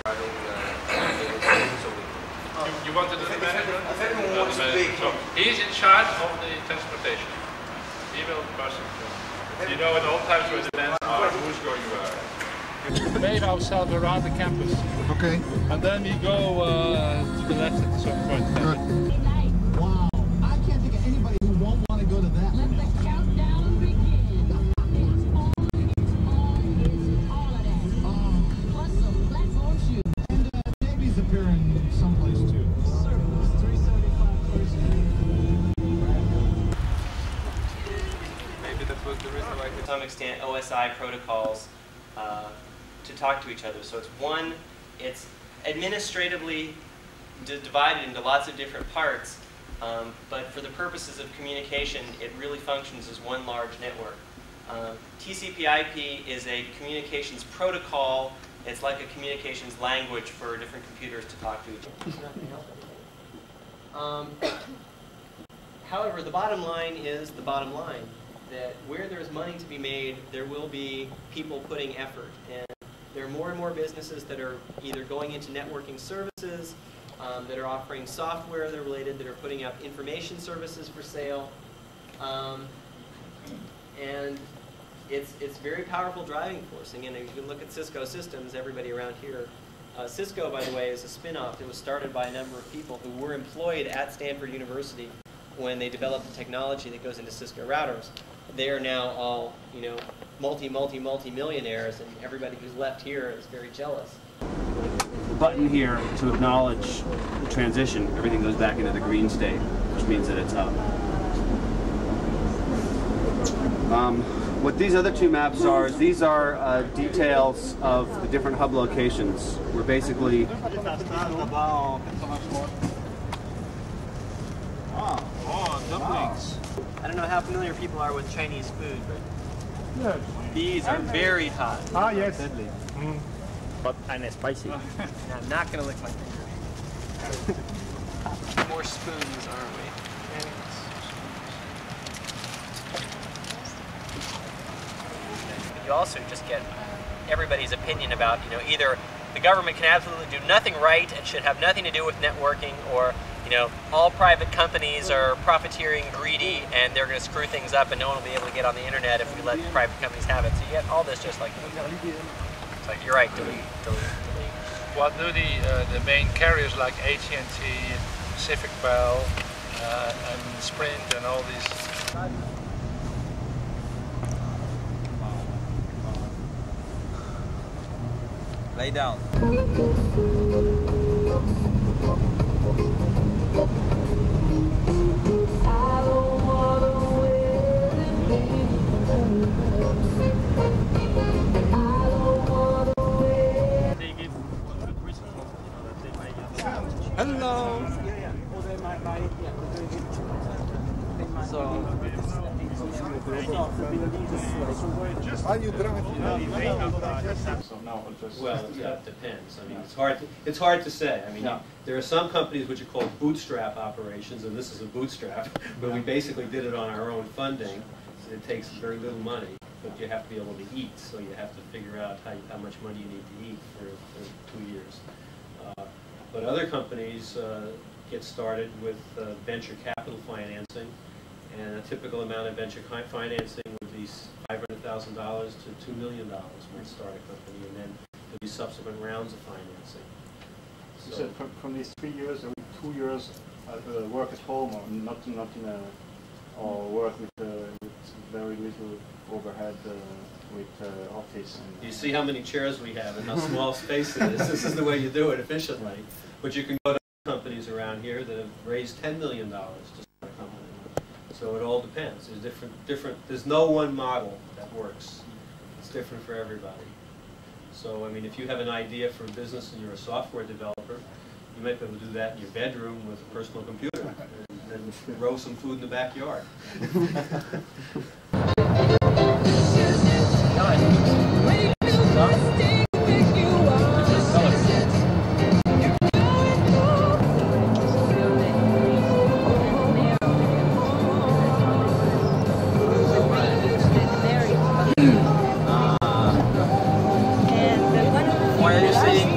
You wanted the manager? So he's in charge of the transportation. He will pass it. You know at all times where the bands are, who's going where. We wave ourselves around the campus. Okay. And then we go to the left at a certain point. Good. Wow. I can't think of anybody who won't want to go to that. Let the countdown begin. Plus some platform shoes. And Davies appearing someplace too. Maybe that was the reason why. To some extent, OSI protocols to talk to each other. So it's administratively divided into lots of different parts, but for the purposes of communication, it really functions as one large network. TCP/IP is a communications protocol. It's like a communications language for different computers to talk to each other. However, the bottom line is the bottom line, that where there's money to be made, there will be people putting effort. And there are more and more businesses that are either going into networking services, that are offering software that are related, that are putting up information services for sale. And it's very powerful driving force. Again, you can look at Cisco Systems, everybody around here. Cisco, by the way, is a spin-off. It was started by a number of people who were employed at Stanford University when they developed the technology that goes into Cisco routers. They are now all, you know, multi-millionaires, and everybody who's left here is very jealous. The button here to acknowledge the transition, everything goes back into the green state, which means that it's up. What these other two maps are is these are details of the different hub locations. We're basically dumplings. I don't know how familiar people are with Chinese food, but these are very hot. Ah, yes. Deadly. Hot and spicy. And I'm not going to lick my finger. More spoons, aren't we? You also just get everybody's opinion about, you know, either the government can absolutely do nothing right and should have nothing to do with networking, or, you know, all private companies are profiteering, greedy, and they're going to screw things up and no one will be able to get on the internet if we let private companies have it. So you get all this just like, it's like, you're right, delete. What do the main carriers like AT&T, Pacific Bell, and Sprint and all these? Lay down. Hello. Well, yeah, it depends. I mean, it's hard to say. I mean, there are some companies which are called bootstrap operations, and this is a bootstrap, but we basically did it on our own funding. So it takes very little money, but you have to be able to eat, so you have to figure out how much money you need to eat for 2 years. But other companies get started with venture capital financing, and a typical amount of venture financing would be $500,000 to $2 million might start a company, and then there'll be subsequent rounds of financing. So, you said from these 3 years, 2 years work at home, or not in a, or work with very little overhead with office. And you see how many chairs we have and how small space it is. This is the way you do it efficiently. But you can go to companies around here that have raised $10 million to start a company. So it all depends. There's there's no one model that works. It's different for everybody. So, I mean, if you have an idea for a business and you're a software developer, you might be able to do that in your bedroom with a personal computer and then grow some food in the backyard.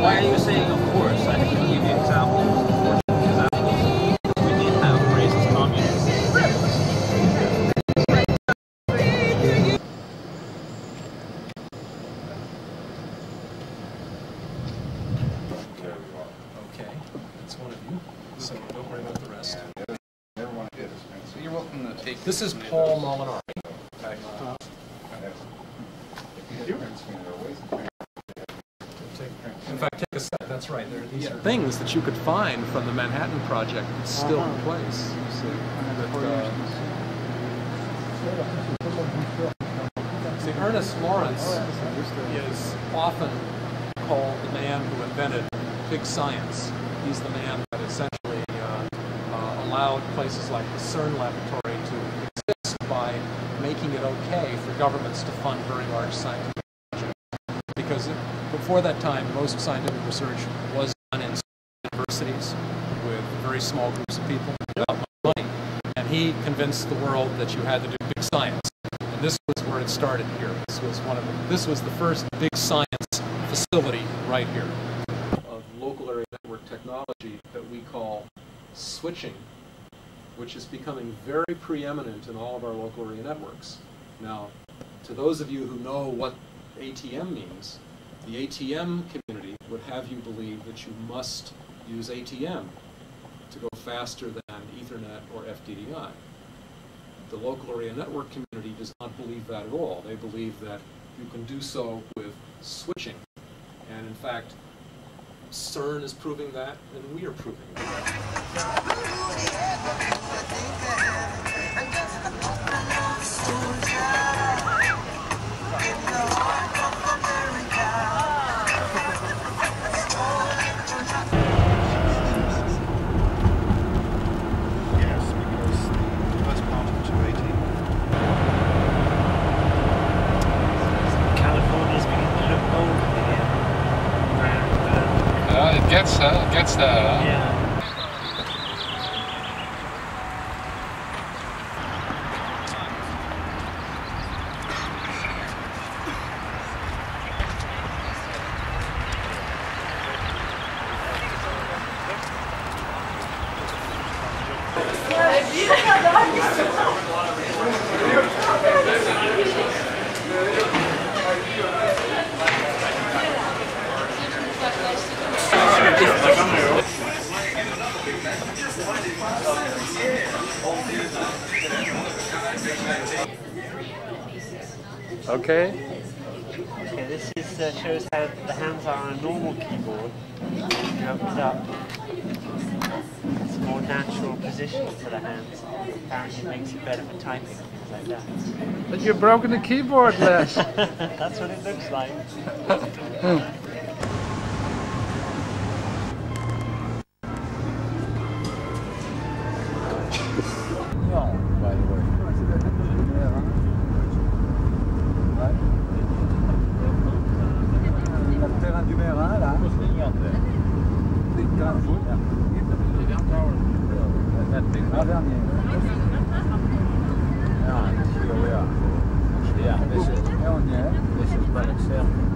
Why are you saying so don't worry about the rest. Never want to get this. So you're welcome to take. This is Paul Molinari. In fact, take a set. That's right. These are things that you could find from the Manhattan Project that's still in place. See, Ernest Lawrence is often called the man who invented big science. He's the man that essentially allowed places like the CERN laboratory to exist by making it okay for governments to fund very large scientific projects. Because before that time, most scientific research was done in universities with very small groups of people without much money. And he convinced the world that you had to do big science. And this was where it started here. This was the first big science facility right here of local area network technology that we call switching, which is becoming very preeminent in all of our local area networks. Now, to those of you who know what ATM means, the ATM community would have you believe that you must use ATM to go faster than Ethernet or FDDI. The local area network community does not believe that at all. They believe that you can do so with switching. And in fact, CERN is proving that, and we are proving that. It gets there. Yeah. Okay. Okay, this is, shows how the hands are on a normal keyboard. You open it up. It's a more natural position for the hands. Apparently it makes it better for typing, things like that. But you've broken the keyboard, Les. That's what it looks like. By the way. Terrain du Mérin, là. This is Balexer.